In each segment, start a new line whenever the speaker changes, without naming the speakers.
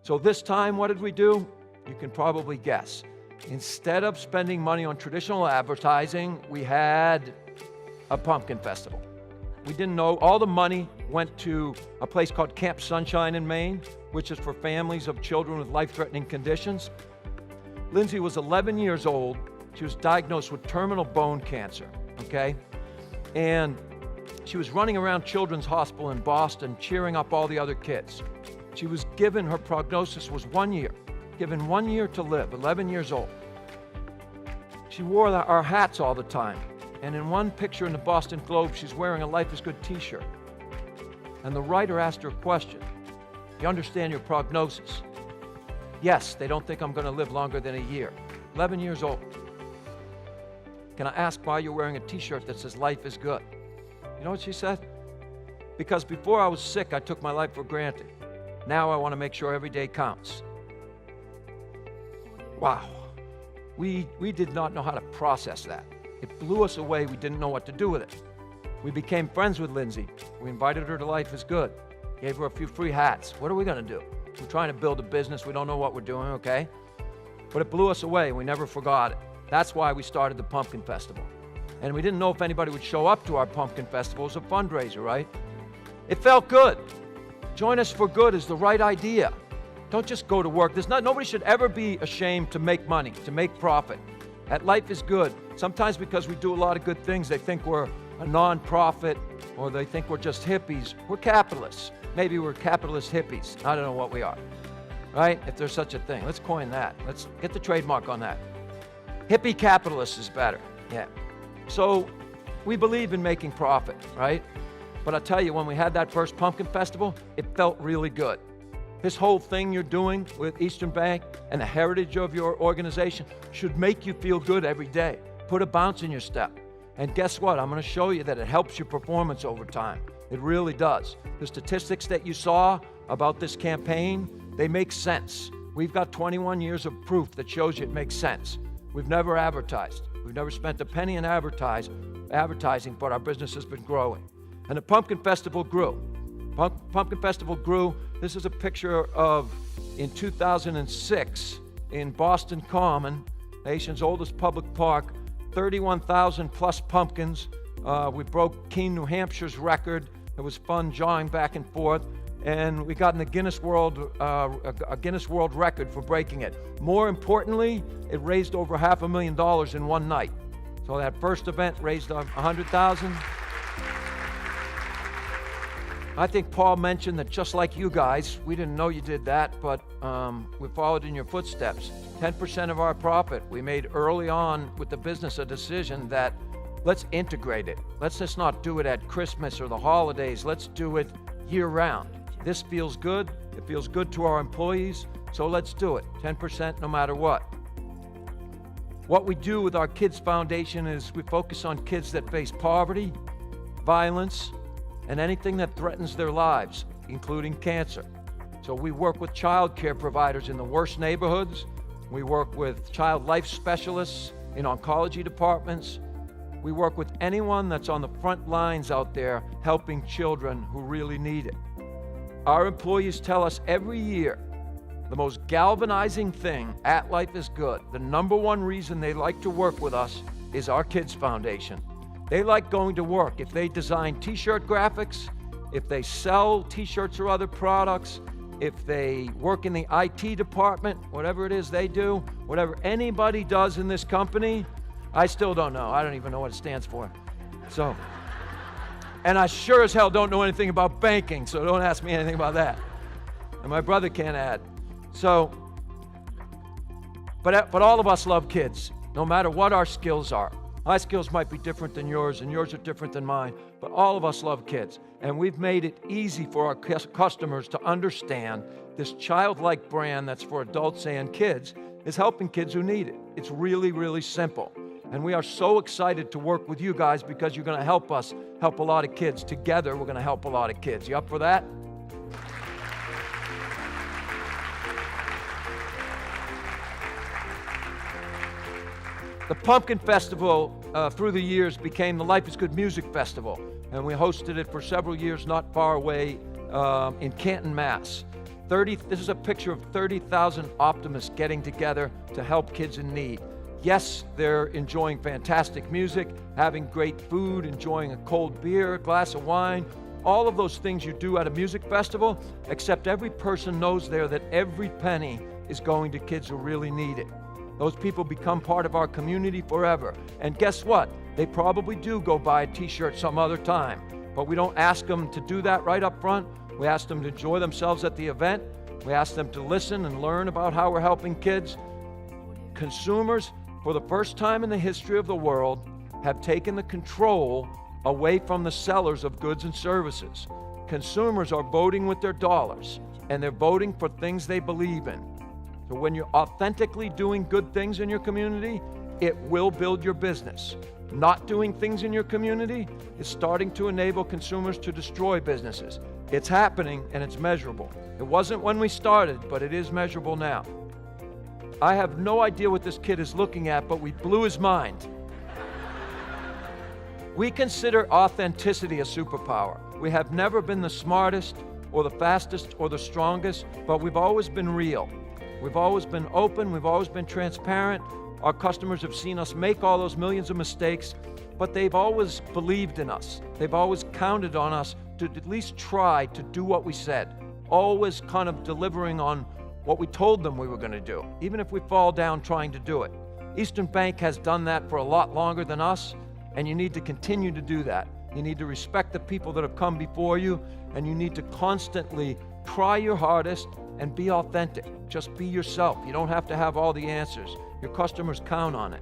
So this time, what did we do? You can probably guess. Instead of spending money on traditional advertising, we had a pumpkin festival. We didn't know. All the money went to a place called Camp Sunshine in Maine, which is for families of children with life-threatening conditions. Lindsay was 11 years old. She was diagnosed with terminal bone cancer, okay? And she was running around Children's Hospital in Boston, cheering up all the other kids. She was given, her prognosis was 1 year, given 1 year to live, 11 years old. She wore our hats all the time. And in one picture in the Boston Globe, she's wearing a Life is Good t-shirt. And the writer asked her a question. You understand your prognosis? Yes, they don't think I'm going to live longer than a year. 11 years old. Can I ask why you're wearing a t-shirt that says life is good? You know what she said? Because before I was sick, I took my life for granted. Now I want to make sure every day counts. Wow. We did not know how to process that. It blew us away. We didn't know what to do with it. We became friends with Lindsay. We invited her to Life is Good. Gave her a few free hats. What are we going to do? We're trying to build a business. We don't know what we're doing, okay? But it blew us away. We never forgot it. That's why we started the Pumpkin Festival. And we didn't know if anybody would show up to our Pumpkin Festival as a fundraiser, right? It felt good. Join us for good is the right idea. Don't just go to work. Nobody should ever be ashamed to make money, to make profit. At Life is Good, sometimes because we do a lot of good things, they think we're a non-profit or they think we're just hippies. We're capitalists. Maybe we're capitalist hippies. I don't know what we are, right? If there's such a thing. Let's coin that. Let's get the trademark on that. Hippie capitalist is better, yeah. So we believe in making profit, right? But I'll tell you, when we had that first Pumpkin Festival, it felt really good. This whole thing you're doing with Eastern Bank and the heritage of your organization should make you feel good every day. Put a bounce in your step. And guess what? I'm going to show you that it helps your performance over time. It really does. The statistics that you saw about this campaign, they make sense. We've got 21 years of proof that shows you it makes sense. We've never advertised. We've never spent a penny in advertising, but our business has been growing. And the Pumpkin Festival grew. Pumpkin Festival grew. This is a picture of, in 2006, in Boston Common, nation's oldest public park, 31,000 plus pumpkins. We broke Keene, New Hampshire's record. It was fun jawing back and forth. And we got in the Guinness World Record for breaking it. More importantly, it raised over $500,000 in one night. So that first event raised $100,000. I think Paul mentioned that just like you guys, we didn't know you did that, but we followed in your footsteps. 10% of our profit, we made early on with the business a decision that let's integrate it. Let's just not do it at Christmas or the holidays. Let's do it year round. This feels good. It feels good to our employees, so let's do it. 10% no matter what. What we do with our Kids Foundation is we focus on kids that face poverty, violence, and anything that threatens their lives, including cancer. So we work with child care providers in the worst neighborhoods. We work with child life specialists in oncology departments. We work with anyone that's on the front lines out there helping children who really need it. Our employees tell us every year the most galvanizing thing at Life is Good, the number one reason they like to work with us is our Kids Foundation. They like going to work. If they design t-shirt graphics, if they sell t-shirts or other products, if they work in the IT department, whatever it is they do, whatever anybody does in this company, I still don't know. I don't even know what it stands for. So, and I sure as hell don't know anything about banking, so don't ask me anything about that. And my brother can't add. So, but all of us love kids, no matter what our skills are. My skills might be different than yours, and yours are different than mine, but all of us love kids. And we've made it easy for our customers to understand this childlike brand that's for adults and kids is helping kids who need it. It's really, really simple. And we are so excited to work with you guys because you're going to help us help a lot of kids. Together, we're going to help a lot of kids. You up for that? The Pumpkin Festival, through the years, became the Life is Good Music Festival. And we hosted it for several years not far away in Canton, Mass. This is a picture of 30,000 optimists getting together to help kids in need. Yes, they're enjoying fantastic music, having great food, enjoying a cold beer, a glass of wine, all of those things you do at a music festival, except every person knows there that every penny is going to kids who really need it. Those people become part of our community forever. And guess what? They probably do go buy a t-shirt some other time, but we don't ask them to do that right up front. We ask them to enjoy themselves at the event. We ask them to listen and learn about how we're helping kids. Consumers, for the first time in the history of the world, have taken the control away from the sellers of goods and services. Consumers are voting with their dollars, and they're voting for things they believe in. So when you're authentically doing good things in your community, it will build your business. Not doing things in your community is starting to enable consumers to destroy businesses. It's happening and it's measurable. It wasn't when we started, but it is measurable now. I have no idea what this kid is looking at, but we blew his mind. We consider authenticity a superpower. We have never been the smartest or the fastest or the strongest, but we've always been real. We've always been open, we've always been transparent. Our customers have seen us make all those millions of mistakes, but they've always believed in us. They've always counted on us to at least try to do what we said, always kind of delivering on what we told them we were going to do, even if we fall down trying to do it. Eastern Bank has done that for a lot longer than us, and you need to continue to do that. You need to respect the people that have come before you, and you need to constantly try your hardest and be authentic. Just be yourself. You don't have to have all the answers. Your customers count on it.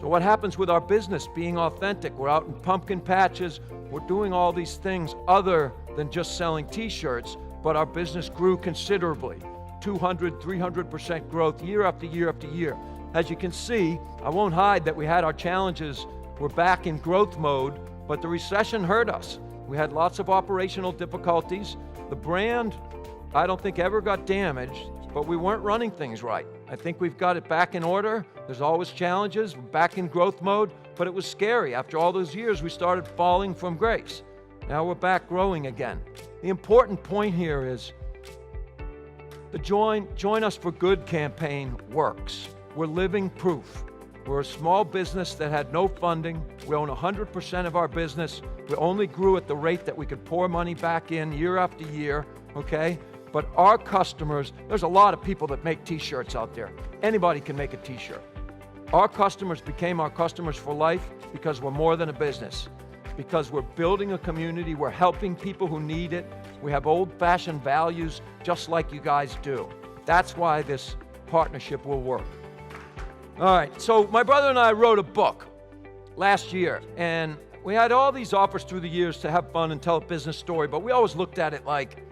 So what happens with our business being authentic? We're out in pumpkin patches. We're doing all these things other than just selling t-shirts, but our business grew considerably. 200, 300% growth year after year after year. As you can see, I won't hide that we had our challenges. We're back in growth mode, but the recession hurt us. We had lots of operational difficulties. The brand, I don't think ever got damaged, but we weren't running things right. I think we've got it back in order. There's always challenges. We're back in growth mode, but it was scary. After all those years, we started falling from grace. Now we're back growing again. The important point here is the Join Us for Good campaign works. We're living proof. We're a small business that had no funding. We own 100% of our business. We only grew at the rate that we could pour money back in year after year, okay? But our customers, there's a lot of people that make t-shirts out there. Anybody can make a t-shirt. Our customers became our customers for life because we're more than a business, because we're building a community, we're helping people who need it. We have old-fashioned values just like you guys do. That's why this partnership will work. All right, so my brother and I wrote a book last year, and we had all these offers through the years to have fun and tell a business story, but we always looked at it like,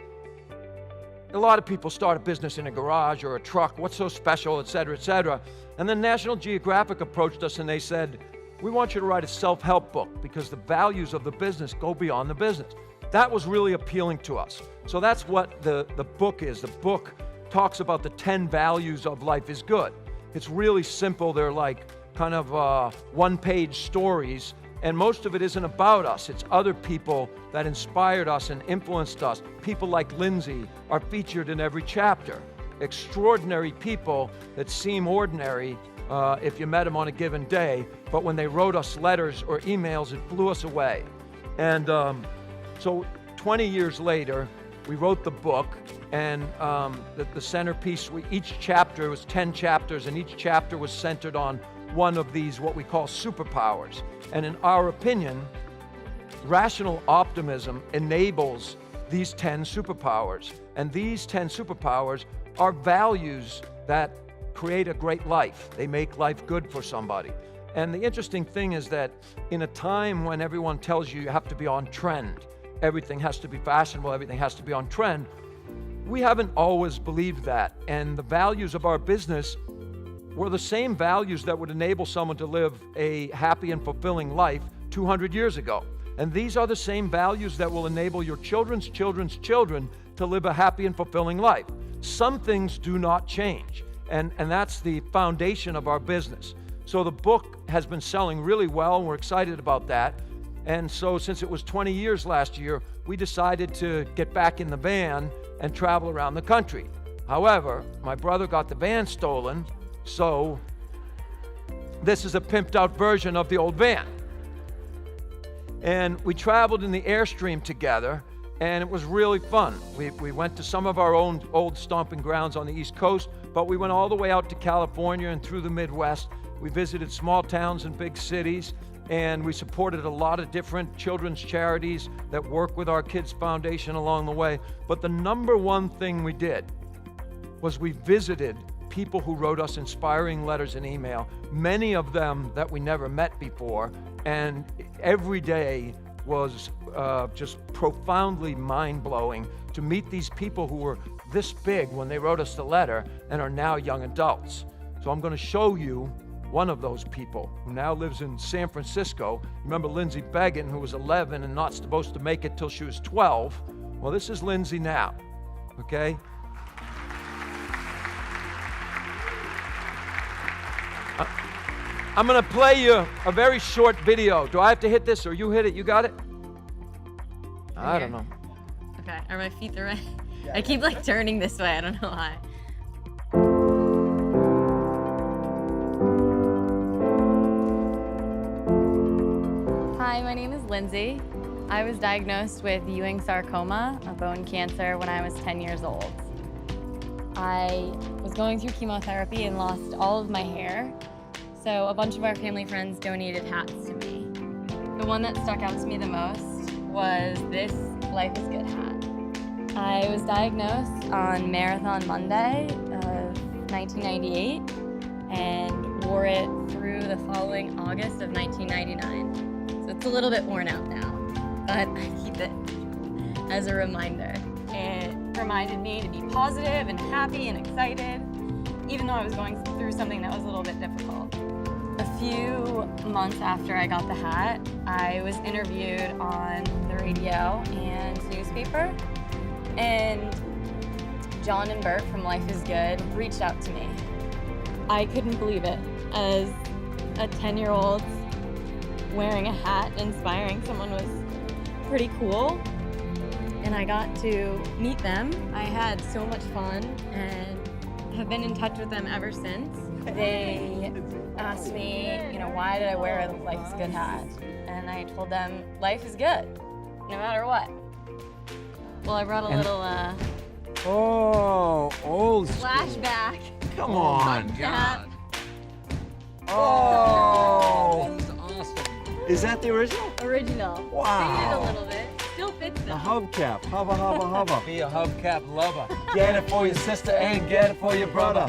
a lot of people start a business in a garage or a truck, what's so special, et cetera, et cetera. And then National Geographic approached us and they said, we want you to write a self-help book because the values of the business go beyond the business. That was really appealing to us. So that's what the book is. The book talks about the 10 values of life is good. It's really simple. They're like kind of one-page stories, and most of it isn't about us. It's other people that inspired us and influenced us. People like Lindsay are featured in every chapter. Extraordinary people that seem ordinary if you met them on a given day, but when they wrote us letters or emails, it blew us away. And so 20 years later, we wrote the book, and the centerpiece, each chapter was 10 chapters, and each chapter was centered on one of these, what we call superpowers. And in our opinion, rational optimism enables these 10 superpowers. And these 10 superpowers are values that create a great life. They make life good for somebody. And the interesting thing is that in a time when everyone tells you you have to be on trend, everything has to be fashionable, everything has to be on trend, we haven't always believed that. And the values of our business were the same values that would enable someone to live a happy and fulfilling life 200 years ago. And these are the same values that will enable your children's children's children to live a happy and fulfilling life. Some things do not change, and that's the foundation of our business. So the book has been selling really well, and we're excited about that. And so since it was 20 years last year, we decided to get back in the van and travel around the country. However, my brother got the van stolen, so this is a pimped out version of the old van. And we traveled in the Airstream together, and it was really fun. We went to some of our own old stomping grounds on the East Coast, but we went all the way out to California and through the Midwest. We visited small towns and big cities, and we supported a lot of different children's charities that work with our Kids Foundation along the way. But the number one thing we did was we visited people who wrote us inspiring letters and email, many of them that we never met before, and every day was just profoundly mind-blowing to meet these people who were this big when they wrote us the letter and are now young adults. So I'm going to show you one of those people who now lives in San Francisco. Remember Lindsay Beggin, who was 11 and not supposed to make it till she was 12? Well, this is Lindsay now, okay? I'm going to play you a very short video. Do I have to hit this or you hit it? You got it? I don't know.
Okay, are my feet the right? I keep like turning this way, I don't know why. Hi, my name is Lindsay. I was diagnosed with Ewing sarcoma, a bone cancer, when I was 10 years old. I was going through chemotherapy and lost all of my hair, so a bunch of our family friends donated hats to me. The one that stuck out to me the most was this Life is Good hat. I was diagnosed on Marathon Monday of 1998 and wore it through the following August of 1999. So it's a little bit worn out now, but I keep it as a reminder. It reminded me to be positive and happy and excited, even though I was going through something that was a little bit difficult. A few months after I got the hat, I was interviewed on the radio and newspaper, and John and Bert from Life is Good reached out to me. I couldn't believe it. As a 10-year-old, wearing a hat, inspiring someone was pretty cool, and I got to meet them. I had so much fun and have been in touch with them ever since. They asked me, why did I wear a Life is Good hat? And I told them, life is good, no matter what. Well, I brought a little
old
flashback.
Come on.
Cap.
Oh.
That is awesome.
Is that the original?
Original.
Wow.
Faded a little bit. Still fits
The
though.
hubcap. Hubba, hubba, hubba.
Be a hubcap lover.
Get it for your sister and get it for your brother.